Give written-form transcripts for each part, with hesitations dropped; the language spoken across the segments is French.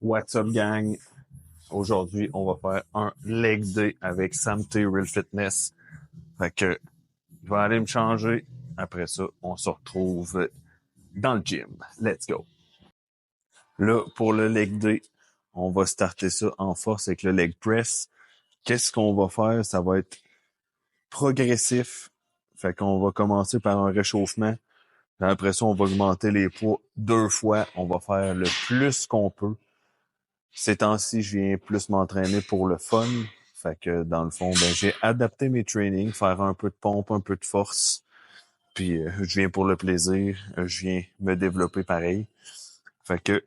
What's up, gang? Aujourd'hui, on va faire un leg day avec Sam T Real Fitness. Fait que, je vais aller me changer. Après ça, on se retrouve dans le gym. Let's go. Là, pour le leg day, on va starter ça en force avec le leg press. Qu'est-ce qu'on va faire? Ça va être progressif. Fait qu'on va commencer par un réchauffement. Après ça, on va augmenter les poids 2 fois. On va faire le plus qu'on peut. Ces temps-ci, je viens plus m'entraîner pour le fun. Fait que dans le fond, j'ai adapté mes trainings, faire un peu de pompe, un peu de force. Puis je viens pour le plaisir, je viens me développer pareil. Fait que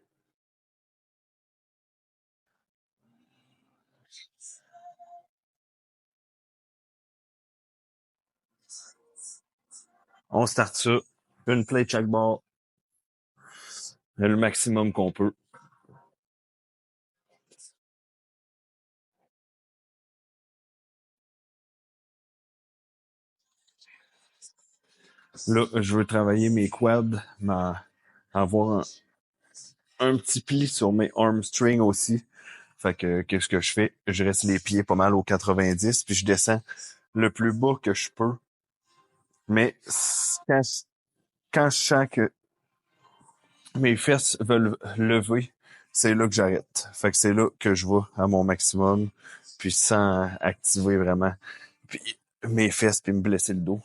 on start ça, une plate chaque barre, le maximum qu'on peut. Là, je veux travailler mes quads, avoir un petit pli sur mes armstrings aussi. Fait que qu'est-ce que je fais? Je reste les pieds pas mal au 90, puis je descends le plus bas que je peux. Mais quand je sens que mes fesses veulent lever, c'est là que j'arrête. Fait que c'est là que je vais à mon maximum, puis sans activer vraiment puis mes fesses puis me blesser le dos.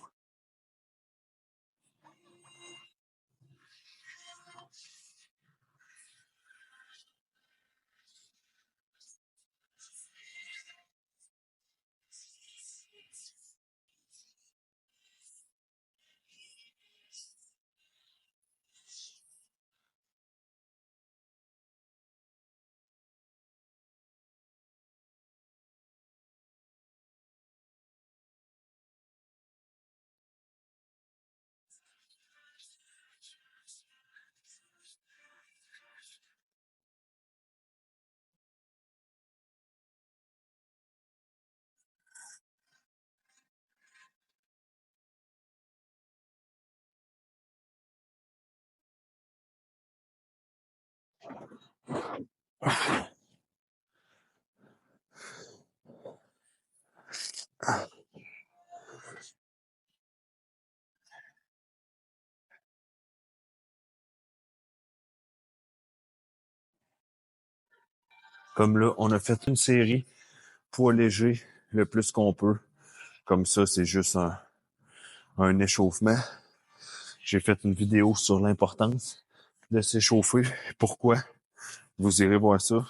Comme là, on a fait une série poids léger le plus qu'on peut. Comme ça, c'est juste un échauffement. J'ai fait une vidéo sur l'importance de s'échauffer. Pourquoi? Vous irez voir ça.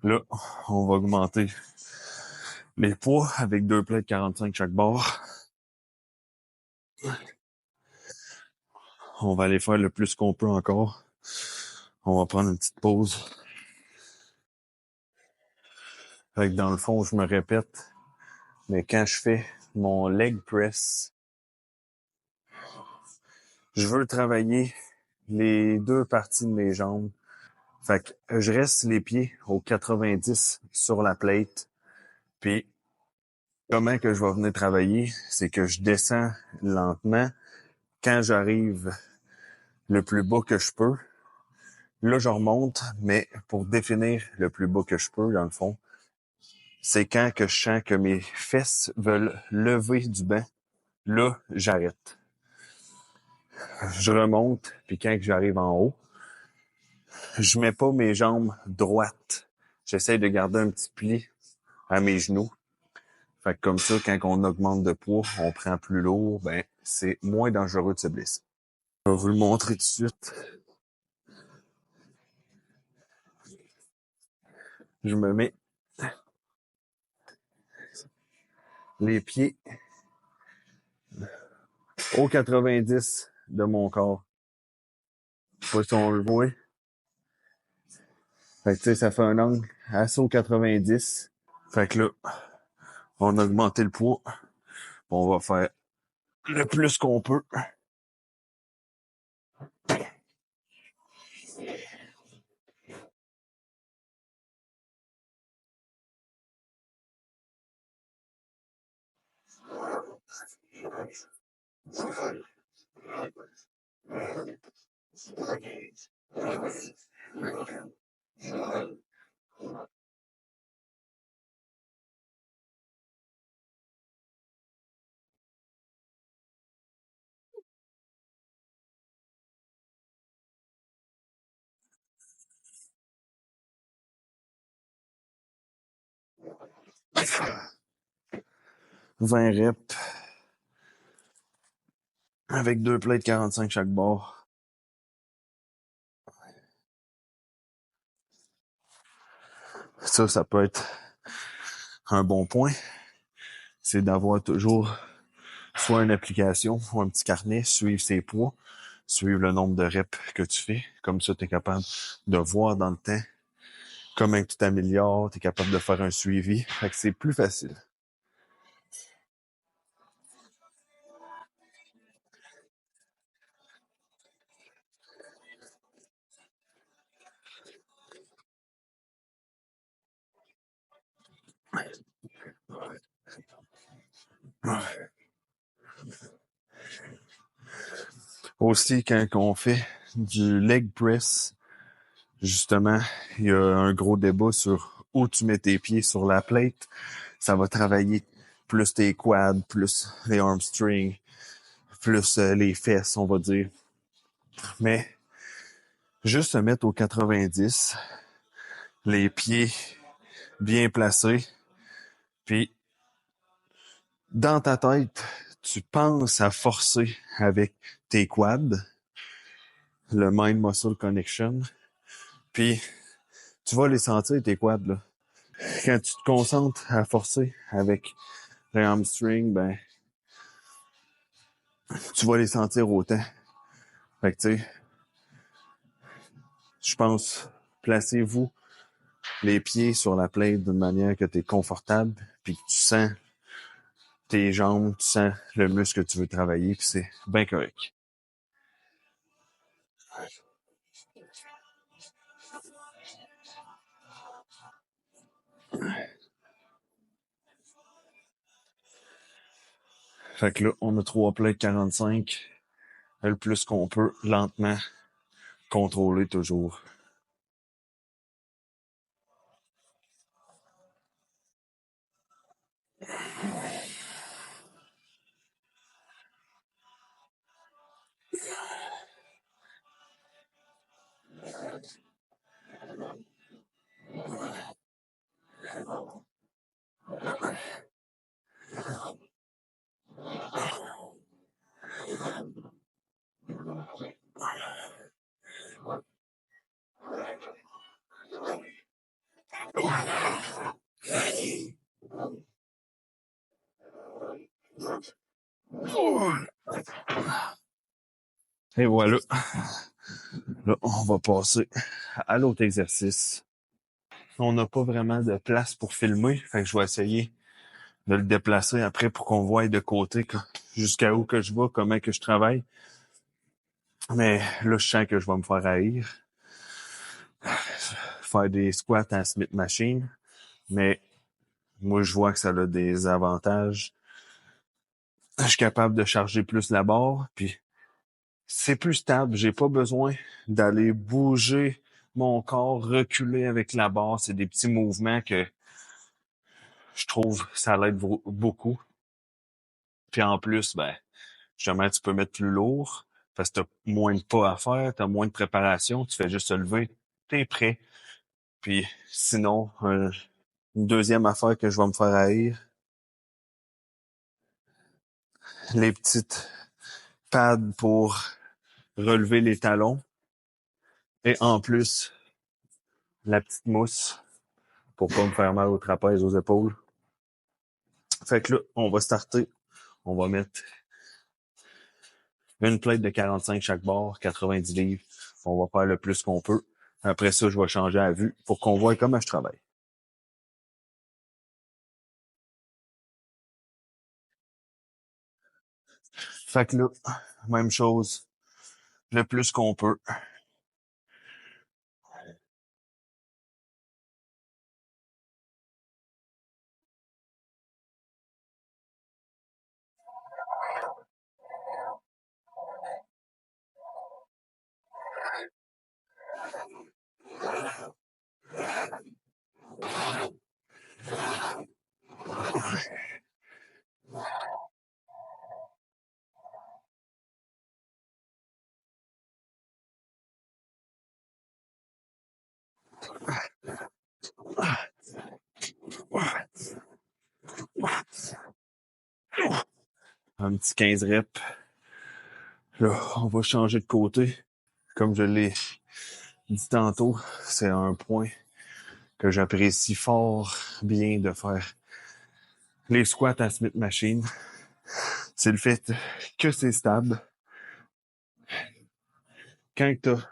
Là, on va augmenter les poids avec 2 plates 45 chaque barre. On va aller faire le plus qu'on peut encore. On va prendre une petite pause. Fait que dans le fond, je me répète, mais quand je fais mon leg press, je veux travailler les 2 parties de mes jambes. Fait que je reste les pieds au 90 sur la plate. Puis comment que je vais venir travailler, c'est que je descends lentement. Quand j'arrive le plus bas que je peux, là je remonte, mais pour définir le plus bas que je peux, dans le fond, c'est quand que je sens que mes fesses veulent lever du banc. Là, j'arrête. Je remonte, puis quand que j'arrive en haut, je mets pas mes jambes droites. J'essaie de garder un petit pli à mes genoux. Fait que comme ça, quand on augmente de poids, on prend plus lourd, c'est moins dangereux de se blesser. Je vais vous le montrer tout de suite. Je me mets les pieds au 90 de mon corps. Pas si on le voit. Fait que tu sais, ça fait un angle assez au 90. Fait que là, on a augmenté le poids. On va faire le plus qu'on peut. 20 reps avec 2 plates 45 chaque bord. Ça peut être un bon point. C'est d'avoir toujours soit une application ou un petit carnet, suivre ses poids, suivre le nombre de reps que tu fais. Comme ça, tu es capable de voir dans le temps comment tu t'améliores, tu es capable de faire un suivi. Fait que c'est plus facile. Aussi, quand on fait du leg press, justement, il y a un gros débat sur où tu mets tes pieds sur la plate. Ça va travailler plus tes quads, plus les hamstrings, plus les fesses, on va dire. Mais juste se mettre au 90, les pieds bien placés, puis dans ta tête, tu penses à forcer avec tes quads, le mind-muscle connection, puis tu vas les sentir, tes quads, là. Quand tu te concentres à forcer avec les hamstrings, ben, tu vas les sentir autant. Fait que, tu sais, je pense, placez-vous les pieds sur la plate d'une manière que tu es confortable, puis que tu sens tes jambes, tu sens le muscle que tu veux travailler, puis c'est bien correct. Fait que là, on a 3 plates 45, le plus qu'on peut, lentement, contrôler toujours. Et voilà. Là, on va passer à l'autre exercice. On n'a pas vraiment de place pour filmer, fait que je vais essayer de le déplacer après pour qu'on voie de côté jusqu'à où que je vais, comment que je travaille. Mais là, je sens que je vais me faire haïr. Faire des squats à Smith Machine. Mais moi, je vois que ça a des avantages. Je suis capable de charger plus la barre, puis c'est plus stable. J'ai pas besoin d'aller bouger mon corps, reculer avec la barre. C'est des petits mouvements que je trouve ça l'aide beaucoup. Puis en plus, ben, justement, tu peux mettre plus lourd parce que t'as moins de pas à faire, t'as moins de préparation, tu fais juste te lever, t'es prêt. Puis sinon, une deuxième affaire que je vais me faire haïr, les petites pads pour relever les talons et en plus, la petite mousse pour pas me faire mal au trapèze, aux épaules. Fait que là, on va starter. On va mettre une plate de 45 chaque bord, 90 livres. On va faire le plus qu'on peut. Après ça, je vais changer à vue pour qu'on voit comment je travaille. Fait que là, même chose, le plus qu'on peut. Un petit 15 reps. Là, on va changer de côté. Comme je l'ai dit tantôt, c'est un point que j'apprécie fort bien de faire les squats à Smith Machine. C'est le fait que c'est stable. Quand tu as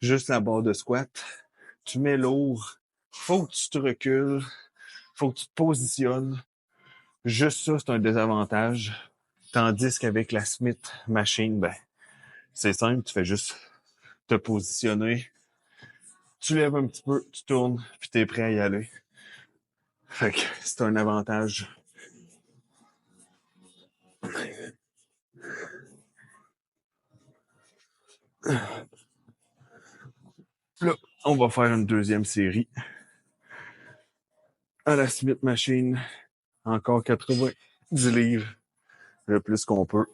juste la barre de squat, tu mets lourd, faut que tu te recules, faut que tu te positionnes. Juste ça, c'est un désavantage. Tandis qu'avec la Smith Machine, ben, c'est simple, tu fais juste te positionner, tu lèves un petit peu, tu tournes, puis t'es prêt à y aller. Fait que c'est un avantage. Là, on va faire une deuxième série à la Smith Machine. Encore 90 livres, le plus qu'on peut.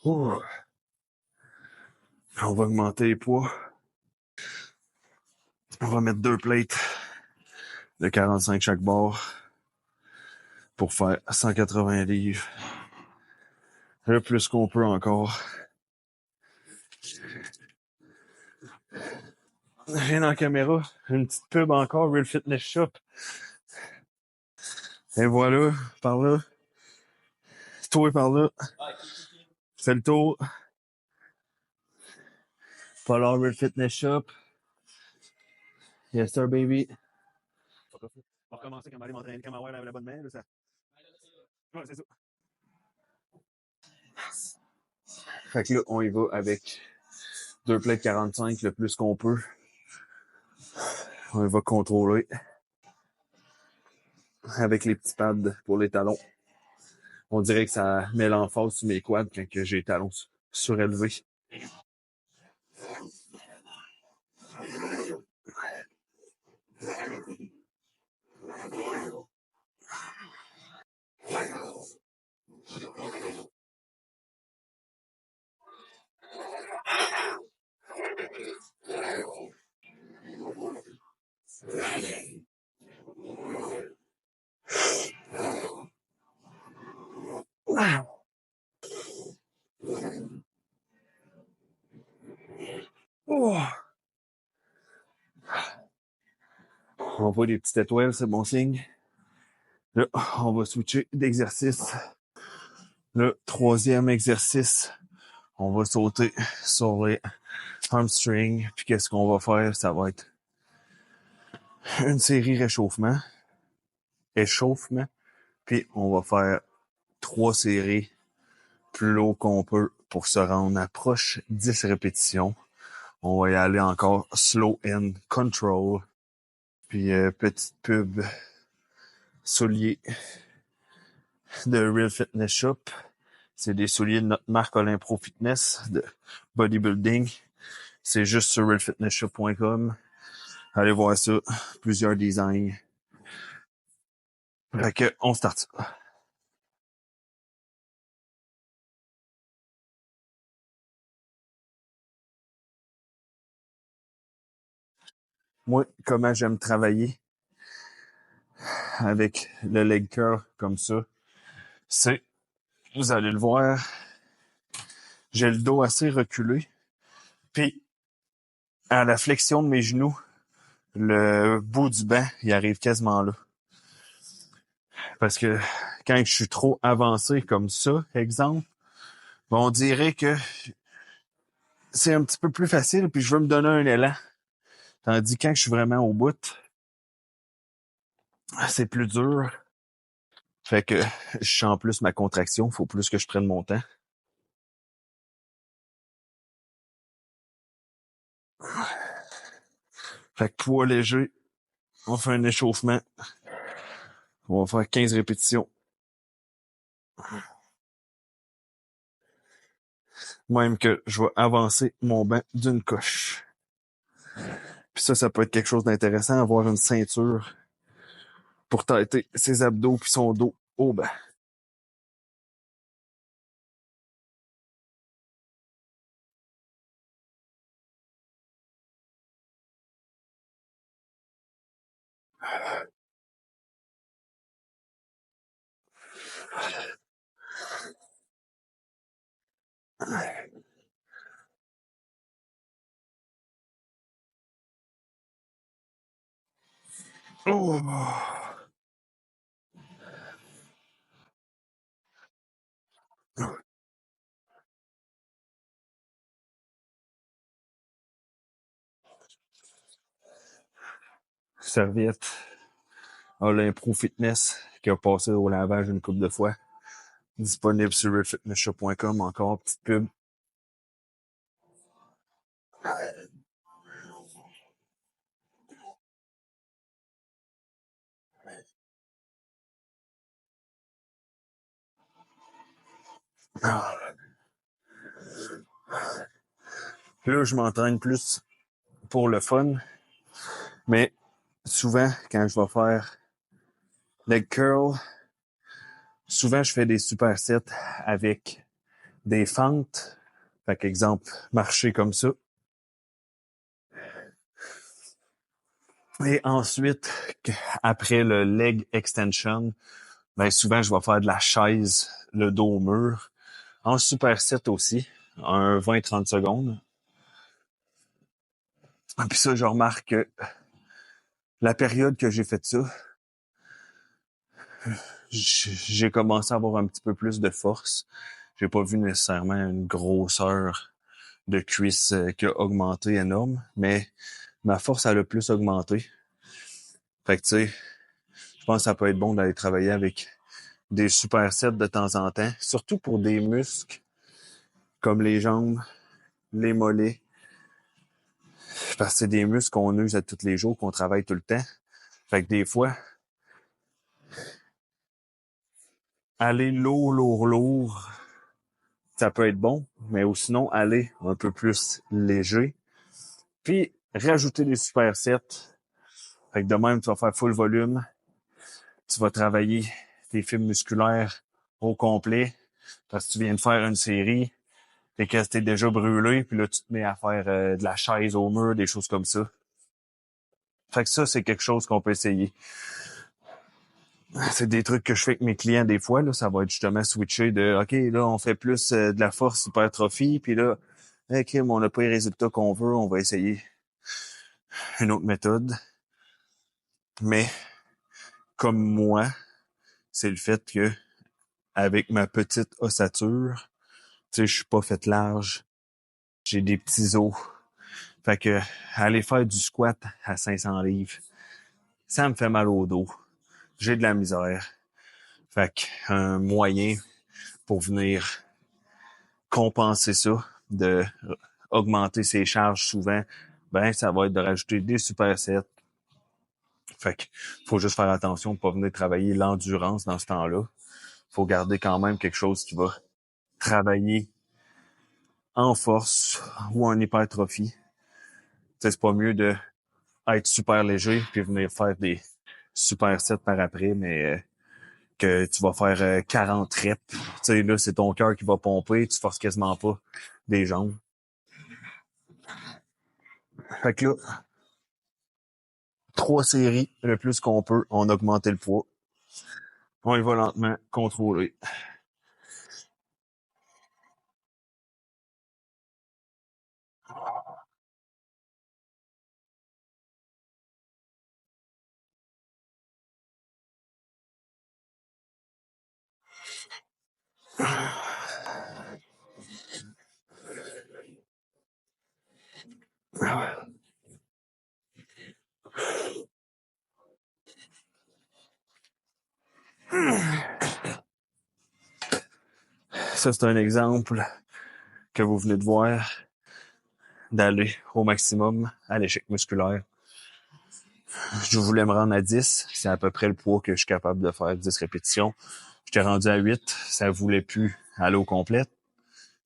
Ouh. On va augmenter les poids. On va mettre 2 plates de 45 chaque barre pour faire 180 livres. Le plus qu'on peut encore. Rien en caméra. Une petite pub encore, Real Fitness Shop. Et voilà, par là. Toi par là. Fais le tour. Follow Real Fitness Shop. Yes sir, baby. On va recommencer quand on va aller m'entraîner, quand on va avoir la bonne main. Là, ça... Ouais, c'est ça. Fait que là, on y va avec 2 plates 45 le plus qu'on peut. On va contrôler avec les petits pads pour les talons. On dirait que ça met l'emphase sur mes quads quand j'ai les talons surélevés. Oh. On voit des petites étoiles, c'est bon signe. Là, on va switcher d'exercice. Le troisième exercice, on va sauter sur les hamstrings. Puis qu'est-ce qu'on va faire? Ça va être une série échauffement. Puis on va faire 3 séries plus haut qu'on peut pour se rendre à proche 10 répétitions. On va y aller encore slow and control. Puis petite pub souliers de Real Fitness Shop. C'est des souliers de notre marque Olympro Fitness de bodybuilding. C'est juste sur realfitnessshop.com. Allez voir ça. Plusieurs designs. Fait que, on start ça. Moi, comment j'aime travailler avec le leg curl comme ça, c'est, vous allez le voir, j'ai le dos assez reculé. Puis, à la flexion de mes genoux, le bout du banc, il arrive quasiment là. Parce que quand je suis trop avancé comme ça, exemple, Bon, on dirait que c'est un petit peu plus facile, puis je veux me donner un élan. Tandis que quand je suis vraiment au bout, c'est plus dur. Fait que je sens plus ma contraction, faut plus que je prenne mon temps. Fait que poids léger, on fait un échauffement. On va faire 15 répétitions. Même que je vais avancer mon banc d'une coche. Puis ça peut être quelque chose d'intéressant, avoir une ceinture pour tâter ses abdos puis son dos au banc. Oh. Serviette. Ah, l'impro fitness qui a passé au lavage une couple de fois. Disponible sur redfitnessshop.com. Encore petite pub. Ah. Là, je m'entraîne plus pour le fun, mais souvent, quand je vais faire leg curl, souvent, je fais des supersets avec des fentes. Fait qu'exemple, marcher comme ça. Et ensuite, après le leg extension, ben souvent, je vais faire de la chaise, le dos au mur. En superset aussi, un 20-30 secondes. Puis ça, je remarque que la période que j'ai fait ça, j'ai commencé à avoir un petit peu plus de force. J'ai pas vu nécessairement une grosseur de cuisse qui a augmenté énorme, mais ma force a le plus augmenté. Fait que tu sais, je pense que ça peut être bon d'aller travailler avec des supersets de temps en temps, surtout pour des muscles comme les jambes, les mollets, parce que c'est des muscles qu'on use à tous les jours, qu'on travaille tout le temps. Fait que des fois, aller lourd, lourd, lourd, ça peut être bon, mais ou sinon aller un peu plus léger. Puis rajouter des supersets. Fait que de même, tu vas faire full volume. Tu vas travailler tes fibres musculaires au complet parce que tu viens de faire une série. Fait que t'es déjà brûlé, puis là, tu te mets à faire de la chaise au mur, des choses comme ça. Fait que ça, c'est quelque chose qu'on peut essayer. C'est des trucs que je fais avec mes clients des fois. Là, ça va être justement switcher de OK, là, on fait plus de la force hypertrophie, puis là, OK, mais on n'a pas les résultats qu'on veut, on va essayer une autre méthode. Mais comme moi, c'est le fait que avec ma petite ossature, tu sais, je suis pas fait large, j'ai des petits os. Fait que aller faire du squat à 500 livres, ça me fait mal au dos. J'ai de la misère. Fait qu'un moyen pour venir compenser ça, de augmenter ses charges souvent, ben ça va être de rajouter des supersets. Fait que faut juste faire attention de pas venir travailler l'endurance dans ce temps-là. Faut garder quand même quelque chose qui va travailler en force ou en hypertrophie. C'est pas mieux de être super léger puis venir faire des supersets par après, mais que tu vas faire 40 reps. Tu sais, là, c'est ton cœur qui va pomper, tu forces quasiment pas des jambes. Fait que là, 3 séries, le plus qu'on peut, on augmente le poids. On y va lentement, contrôler. Ça, c'est un exemple que vous venez de voir d'aller au maximum à l'échec musculaire. Je voulais me rendre à 10. C'est à peu près le poids que je suis capable de faire, 10 répétitions. J'étais rendu à 8. Ça voulait plus aller au complète.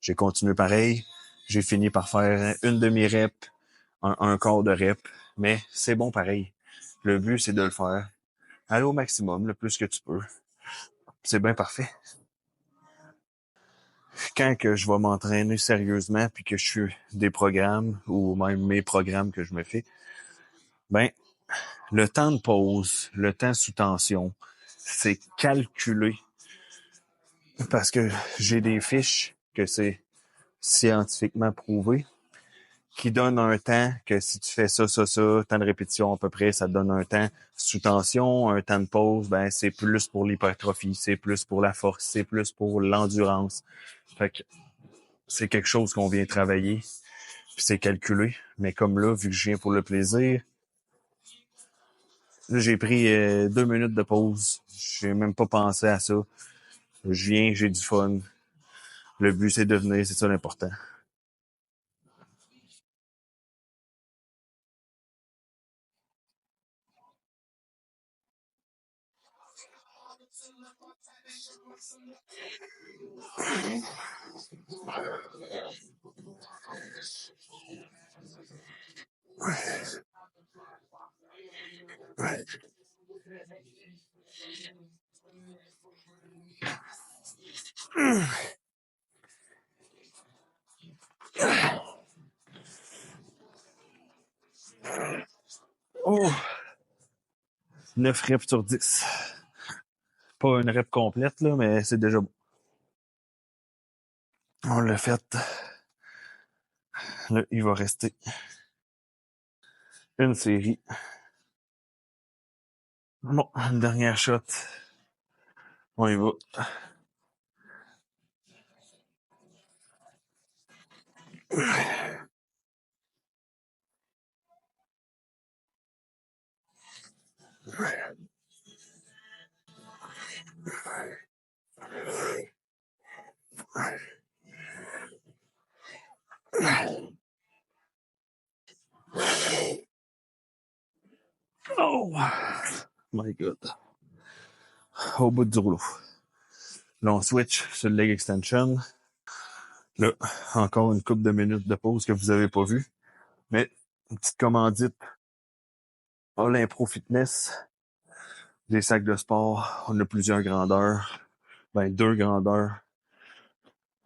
J'ai continué pareil. J'ai fini par faire une demi-rep, un quart de rep. Mais c'est bon pareil. Le but, c'est de le faire. Aller au maximum, le plus que tu peux. C'est bien parfait. Quand que je vais m'entraîner sérieusement puis que je suis des programmes ou même mes programmes que je me fais, ben, le temps de pause, le temps sous tension, c'est calculé parce que j'ai des fiches que c'est scientifiquement prouvé qui donnent un temps que si tu fais ça, temps de répétition à peu près, ça te donne un temps sous tension, un temps de pause, ben c'est plus pour l'hypertrophie, c'est plus pour la force, c'est plus pour l'endurance. Fait que c'est quelque chose qu'on vient travailler, puis c'est calculé. Mais comme là, vu que je viens pour le plaisir, là, j'ai pris 2 minutes de pause. J'ai même pas pensé à ça. Je viens, j'ai du fun. Le but, c'est de venir, c'est ça l'important. Oh! 9 reps sur 10. Pas une rep complète, là, mais c'est déjà bon. On l'a fait. Là, il va rester une série. Bon, une dernière shot. On y va. Oh! My God. Au bout du rouleau. Là, on switch sur le leg extension. Là, encore une couple de minutes de pause que vous avez pas vu. Mais, une petite commandite. Olympro Fitness. Des sacs de sport. On a plusieurs grandeurs. Ben, 2 grandeurs.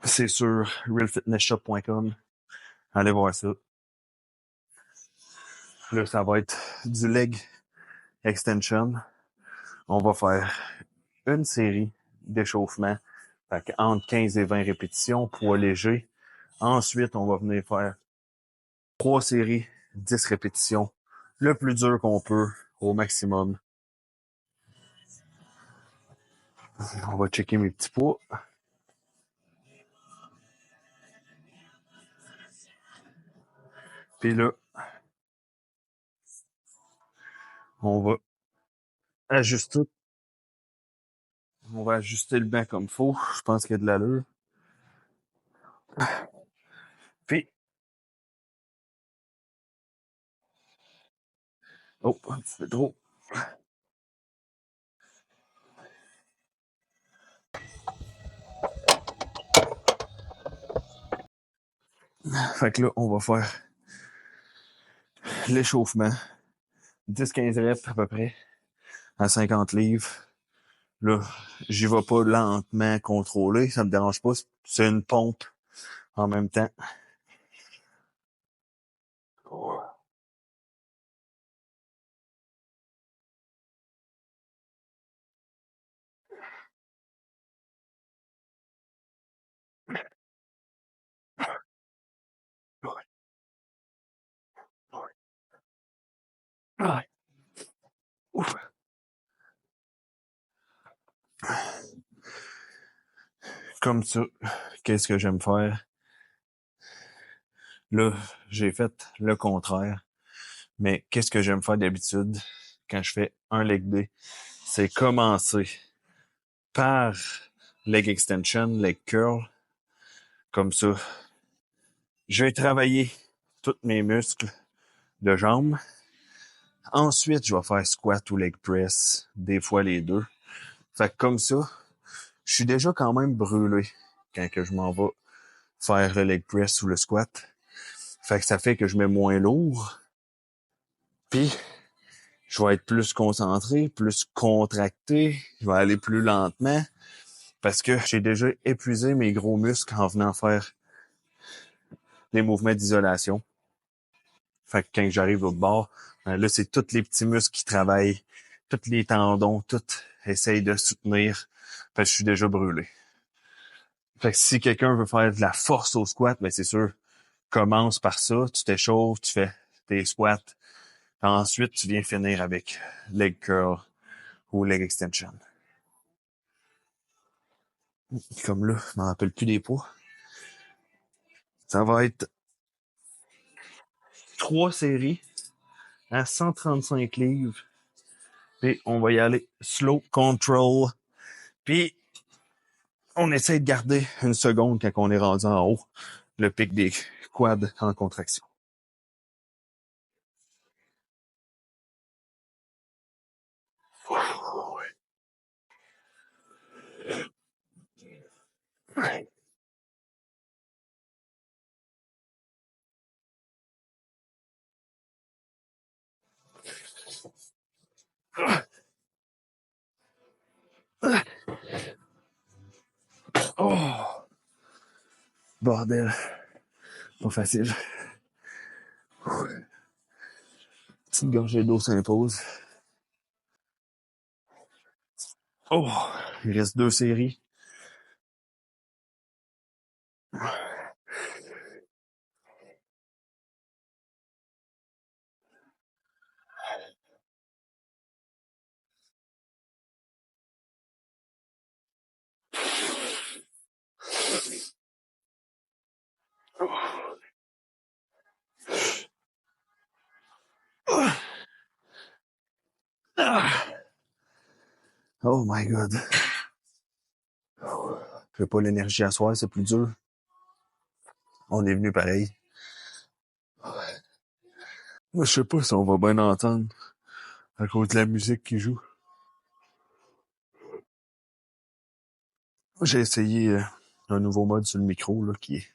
C'est sur realfitnessshop.com. Allez voir ça. Là, ça va être du leg extension. On va faire une série d'échauffement. Fait entre 15 et 20 répétitions, poids léger. Ensuite, on va venir faire 3 séries, 10 répétitions. Le plus dur qu'on peut, au maximum. On va checker mes petits poids. Puis là, on va ajuster. On va ajuster le banc comme il faut. Je pense qu'il y a de l'allure. Puis, oh, un petit peu trop. Fait que là, on va faire l'échauffement. 10-15 reps à peu près, à 50 livres. Là, j'y vais pas lentement contrôlé, ça me dérange pas. C'est une pompe en même temps. Ouf. Comme ça, qu'est-ce que j'aime faire? Là, j'ai fait le contraire. Mais qu'est-ce que j'aime faire d'habitude quand je fais un leg day? C'est commencer par leg extension, leg curl, comme ça. Je vais travailler tous mes muscles de jambes. Ensuite, je vais faire squat ou leg press, des fois les deux. Fait que comme ça, je suis déjà quand même brûlé quand que je m'en vais faire le leg press ou le squat. Fait que ça fait que je mets moins lourd. Puis, je vais être plus concentré, plus contracté. Je vais aller plus lentement parce que j'ai déjà épuisé mes gros muscles en venant faire des mouvements d'isolation. Fait que quand j'arrive de l'autre bord, ben là, c'est tous les petits muscles qui travaillent, tous les tendons, tout essayent de soutenir. Fait que je suis déjà brûlé. Fait que si quelqu'un veut faire de la force au squat, ben c'est sûr, commence par ça, tu t'échauffes, tu fais tes squats. Ensuite, tu viens finir avec leg curl ou leg extension. Comme là, je m'en rappelle plus des poids. Ça va être 3 séries à 135 livres. Puis on va y aller slow control. Puis on essaie de garder une seconde quand on est rendu en haut, le pic des quads en contraction. Oh, bordel, pas facile. Petite gorgée d'eau s'impose. Oh, il reste 2 séries. Oh my god. J'ai pas l'énergie à soir, c'est plus dur. On est venu pareil. Moi, je sais pas si on va bien entendre à cause de la musique qui joue. J'ai essayé un nouveau mode sur le micro là, qui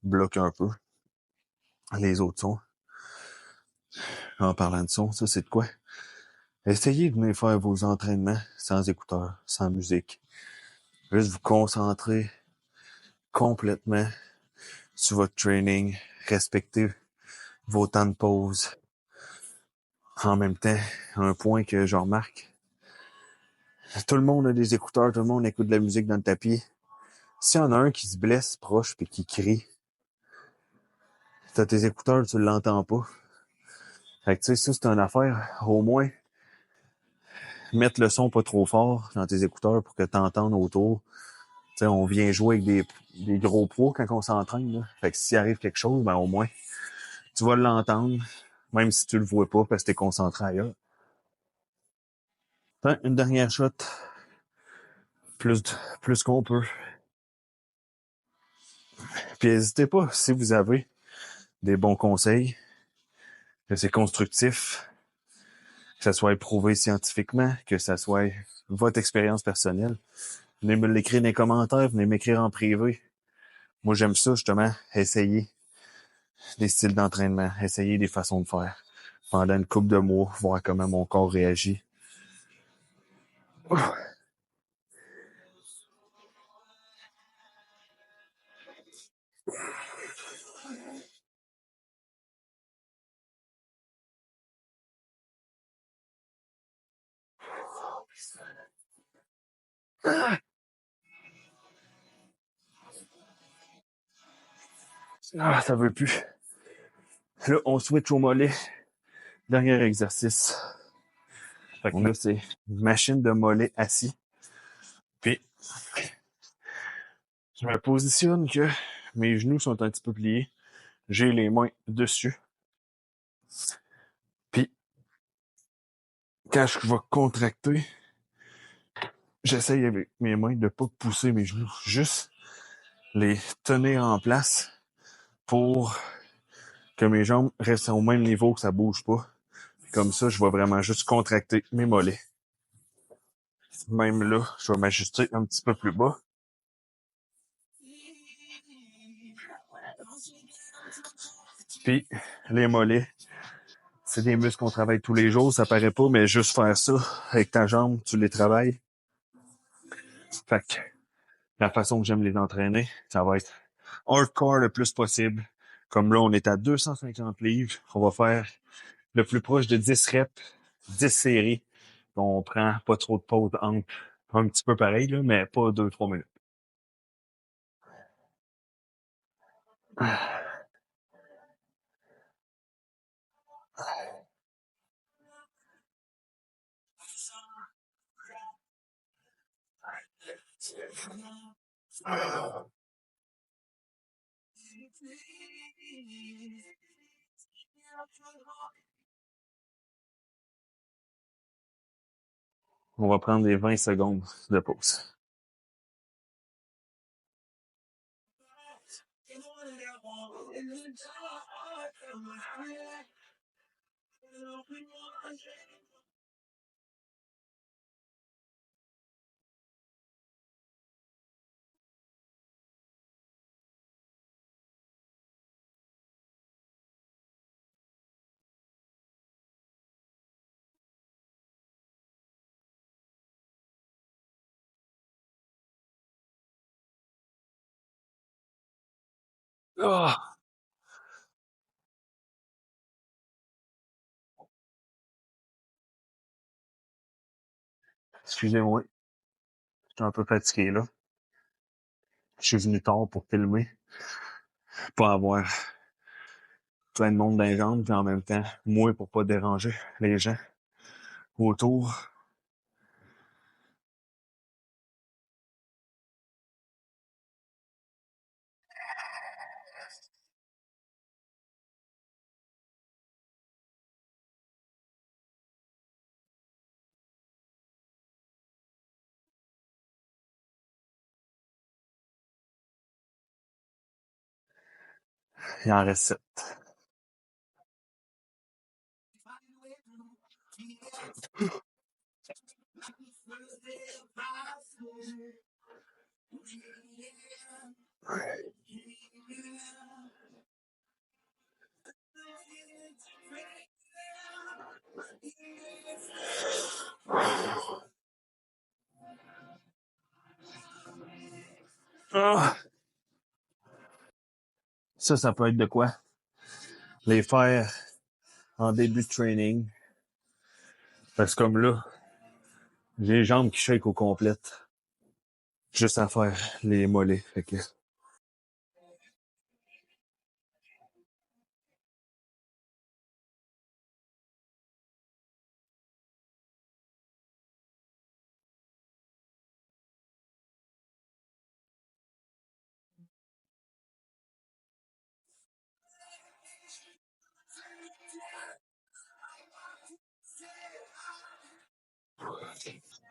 bloque un peu les autres sons. En parlant de son, ça c'est de quoi? Essayez de venir faire vos entraînements sans écouteurs, sans musique. Juste vous concentrer complètement sur votre training. Respectez vos temps de pause. En même temps, un point que je remarque, tout le monde a des écouteurs, tout le monde écoute de la musique dans le tapis. S'il y en a un qui se blesse proche et qui crie, t'as tes écouteurs, tu l'entends pas. Fait que tu sais, ça c'est une affaire. Au moins, mettre le son pas trop fort dans tes écouteurs pour que t'entendes autour. Tu sais, on vient jouer avec des gros poids quand on s'entraîne, là. Fait que s'il arrive quelque chose, ben au moins, tu vas l'entendre, même si tu le vois pas parce que t'es concentré ailleurs. Enfin, une dernière shot, plus, plus qu'on peut. Puis n'hésitez pas, si vous avez des bons conseils, que c'est constructif, que ça soit prouvé scientifiquement, que ça soit votre expérience personnelle. Venez me l'écrire dans les commentaires, venez m'écrire en privé. Moi, j'aime ça, justement, essayer des styles d'entraînement, essayer des façons de faire pendant une couple de mois, voir comment mon corps réagit. Ah, ça veut plus. Là, on switch au mollet. Dernier exercice. Fait que là, c'est une machine de mollet assis. Puis, je me positionne que mes genoux sont un petit peu pliés. j'ai les mains dessus. Puis, quand je vais contracter, j'essaye avec mes mains de pas pousser mes genoux, juste les tenir en place pour que mes jambes restent au même niveau, que ça bouge pas. Comme ça, je vais vraiment juste contracter mes mollets. Même là, je vais m'ajuster un petit peu plus bas. Puis, les mollets, c'est des muscles qu'on travaille tous les jours, ça paraît pas, mais juste faire ça avec ta jambe, tu les travailles. Fait que la façon que j'aime les entraîner, ça va être hardcore le plus possible. Comme là, on est à 250 livres. On va faire le plus proche de 10 reps, 10 séries. On prend pas trop de pause entre. Un petit peu pareil, là, mais pas 2-3 minutes. On va prendre les 20 secondes de pause. Oh, excusez-moi, je suis un peu fatigué là. Je suis venu tard pour filmer, pas avoir plein de monde dans les jambes, puis en même temps, moi pour pas déranger les gens autour. Il en reste 7. Ah, ça peut être de quoi? Les faire en début de training. Parce que comme là, j'ai les jambes qui shake au complète. Juste à faire les mollets. Fait que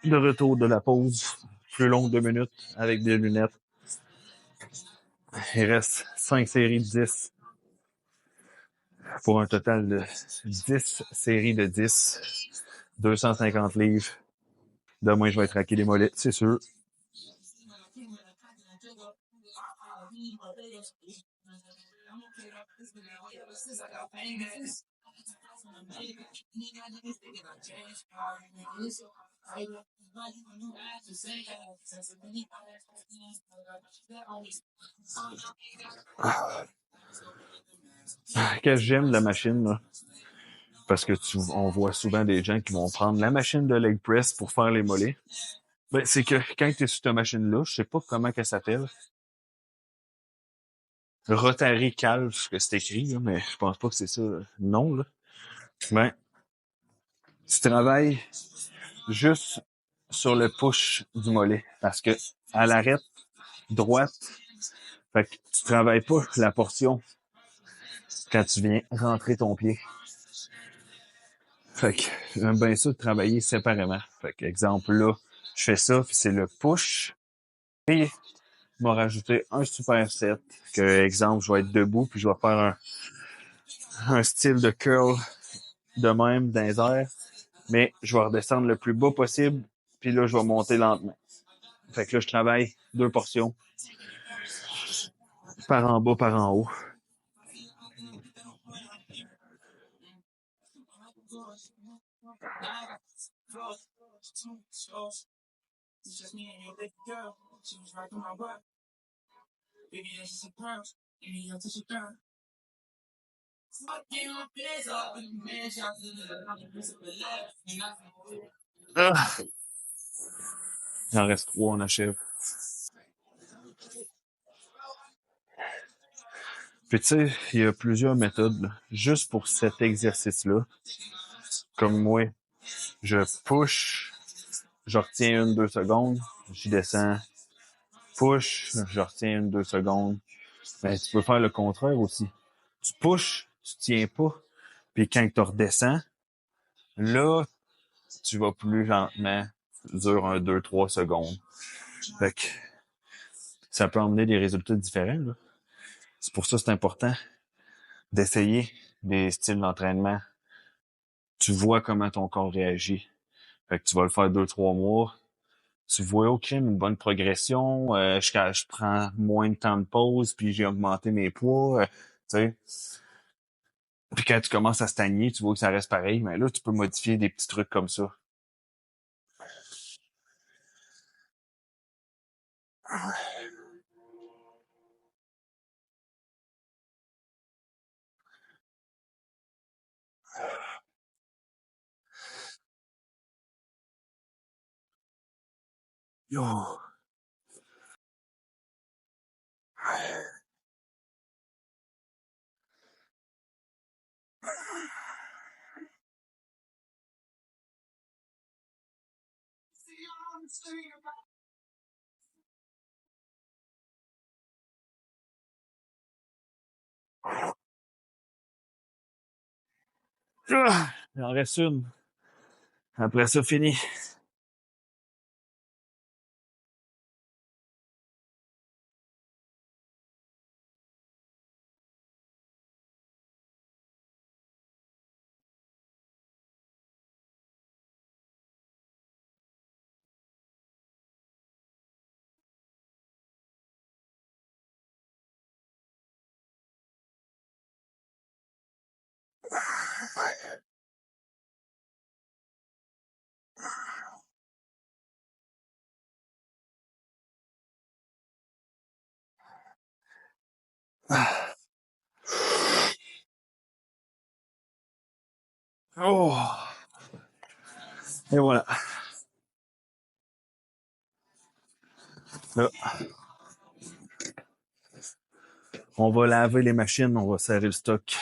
de retour de la pause, plus longue 2 minutes, avec des lunettes. Il reste 5 séries de 10 pour un total de 10 séries de 10, 250 livres. Demain, je vais être raqué les mollets, c'est sûr. Qu'est-ce que j'aime de la machine, là? Parce que on voit souvent des gens qui vont prendre la machine de leg press pour faire les mollets. Ben, c'est que quand tu es sur cette machine-là, je sais pas comment qu'elle s'appelle. Rotary Calve, ce que c'est écrit, là, mais je pense pas que c'est ça le nom, là. Ben, tu travailles juste sur le push du mollet. Parce que à l'arête droite, fait que tu travailles pas la portion quand tu viens rentrer ton pied. Fait que j'aime bien ça de travailler séparément. Fait que, exemple, là, je fais ça, puis c'est le push. Et je vais rajouter un superset. Que, exemple, je vais être debout, puis je vais faire un style de curl de même dans les airs. Mais je vais redescendre le plus bas possible, puis là, je vais monter lentement. Fait que là, je travaille 2 portions, par en bas, par en haut. Ah, il en reste 3, on achève. Puis tu sais, il y a plusieurs méthodes, là, juste pour cet exercice-là. Comme moi, je push, je retiens 1-2 secondes, j'y descends, push, je retiens 1-2 secondes. Mais tu peux faire le contraire aussi. Tu push, tu tiens pas, puis quand tu redescends, là, tu vas plus lentement, dure 1-2-3 secondes. Fait que ça peut emmener des résultats différents, là. C'est pour ça que c'est important d'essayer des styles d'entraînement. Tu vois comment ton corps réagit. Fait que tu vas le faire 2-3 mois. Tu vois, OK, une bonne progression. Je prends moins de temps de pause, puis j'ai augmenté mes poids. Tu sais. Puis quand tu commences à stagner, tu vois que ça reste pareil. Mais là, tu peux modifier des petits trucs comme ça. Yo. Ah, il en reste une. Après ça, fini. Oh. Et voilà. Là, on va laver les machines, on va serrer le stock.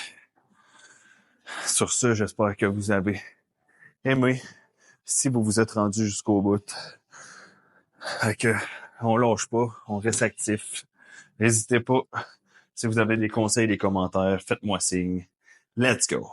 Sur ce, j'espère que vous avez aimé. Si vous vous êtes rendu jusqu'au bout, fait que on lâche pas, on reste actif. N'hésitez pas. Si vous avez des conseils, des commentaires, faites-moi signe. Let's go!